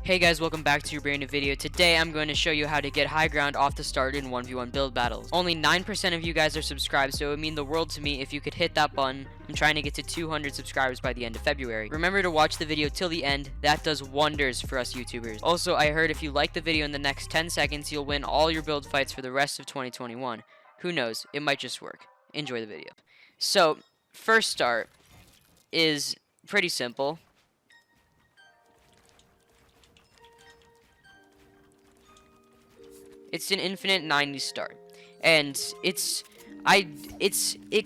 Hey guys, welcome back to your brand new video. Today I'm going to show you how to get high ground off the start in 1v1 build battles. Only 9% of you guys are subscribed, so it would mean the world to me if you could hit that button. I'm trying to get to 200 subscribers by the end of February. Remember to watch the video till the end. That does wonders for us YouTubers. Also, I heard if you like the video in the next 10 seconds, you'll win all your build fights for the rest of 2021. Who knows? It might just work. Enjoy the video. So, first start is pretty simple. It's an infinite 90 start, and it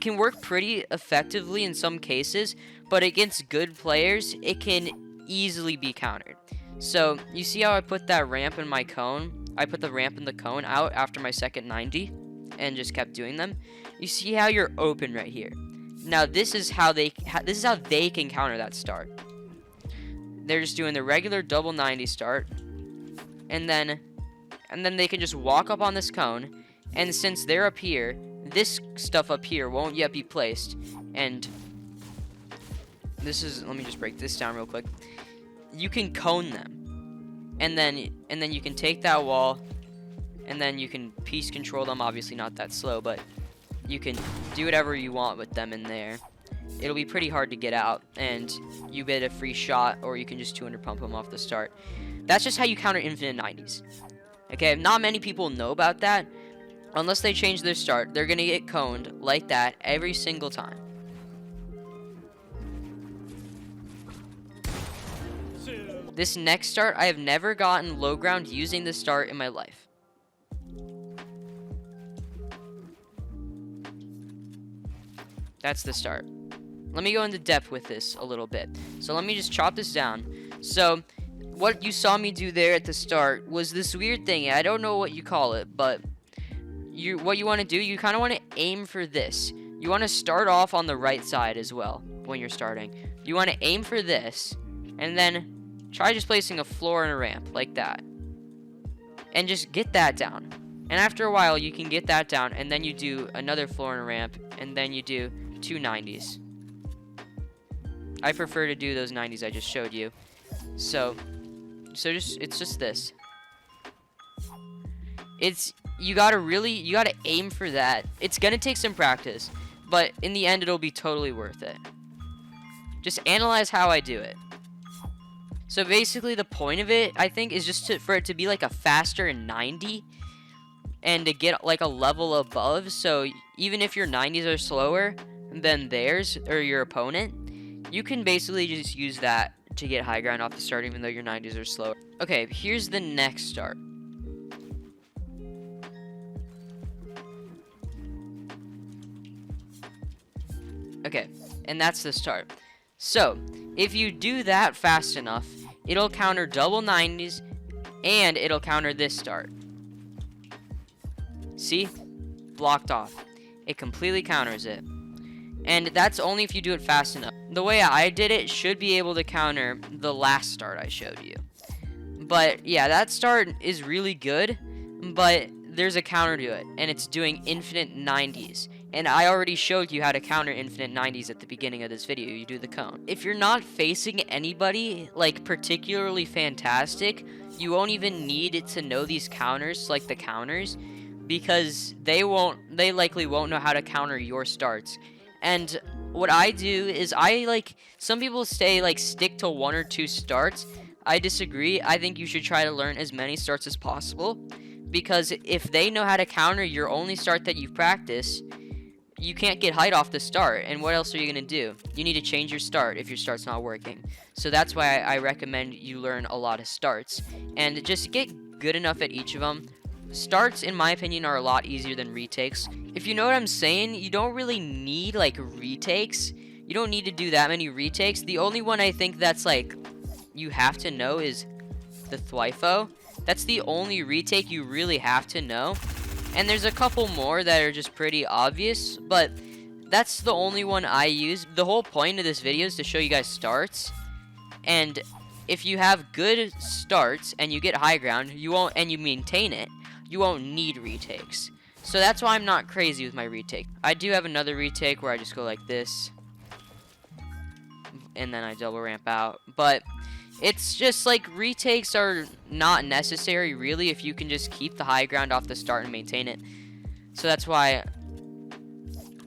can work pretty effectively in some cases, but against good players it can easily be countered. So you see how I put that ramp in my cone? I put the ramp in the cone out after my second 90 and just kept doing them. You see how you're open right here. Now this is how they can counter that start. They're just doing the regular double 90 start, and then they can just walk up on this cone, and since they're up here, this stuff up here won't yet be placed, and this is, let me just break this down real quick. You can cone them, and then you can take that wall, and then you can piece control them. Obviously not that slow, but you can do whatever you want with them in there. It'll be pretty hard to get out, and you get a free shot, or you can just 200 pump them off the start. That's just how you counter infinite 90s. Okay, not many people know about that. Unless they change their start, they're gonna get coned like that every single time. This next start, I have never gotten low ground using this start in my life. That's the start. Let me go into depth with this a little bit. So let me just chop this down. So what you saw me do there at the start was this weird thing. I don't know what you call it, but what you want to do, you kind of want to aim for this. You want to start off on the right side as well when you're starting. You want to aim for this, and then try just placing a floor and a ramp like that. And just get that down. And after a while, you can get that down, and then you do another floor and a ramp, and then you do two 90s. I prefer to do those 90s I just showed you. So it's just this. You gotta aim for that. It's gonna take some practice, but in the end it'll be totally worth it. Just analyze how I do it. So basically the point of it, I think, is just for it to be like a faster 90 and to get like a level above. So even if your 90s are slower than theirs or your opponent, you can basically just use that to get high ground off the start, even though your 90s are slower. Okay, here's the next start. Okay, and that's the start. So if you do that fast enough, it'll counter double 90s, and it'll counter this start. See? Blocked off. It completely counters it. And that's only if you do it fast enough. The way I did it should be able to counter the last start I showed you. But yeah, that start is really good, but there's a counter to it, and it's doing infinite 90s. And I already showed you how to counter infinite 90s at the beginning of this video. You do the cone. If you're not facing anybody like particularly fantastic, you won't even need to know these counters, like the counters, because they likely won't know how to counter your starts. And what I do is some people say stick to one or two starts. I disagree. I think you should try to learn as many starts as possible, because if they know how to counter your only start that you've practiced, you can't get height off the start. And what else are you going to do? You need to change your start if your start's not working. So that's why I recommend you learn a lot of starts and just get good enough at each of them. Starts, in my opinion, are a lot easier than retakes. If you know what I'm saying, you don't really need retakes. You don't need to do that many retakes. The only one I think that's you have to know is the thwifo. That's the only retake you really have to know. And there's a couple more that are just pretty obvious, but that's the only one I use. The whole point of this video is to show you guys starts, and if you have good starts and you get high ground, and you maintain it, you won't need retakes. So that's why I'm not crazy with my retake. I do have another retake where I just go like this, and then I double ramp out. But It's just like retakes are not necessary really if you can just keep the high ground off the start and maintain it. So that's why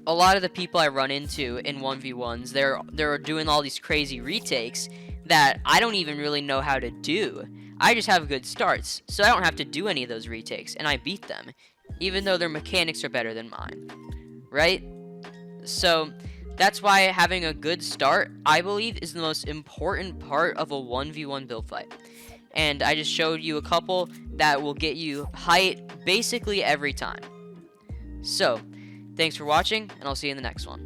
a lot of the people I run into in 1v1s, they're doing all these crazy retakes that I don't even really know how to do. I just have good starts, so I don't have to do any of those retakes, and I beat them, even though their mechanics are better than mine, right? So that's why having a good start, I believe, is the most important part of a 1v1 build fight. And I just showed you a couple that will get you height basically every time. So, thanks for watching, and I'll see you in the next one.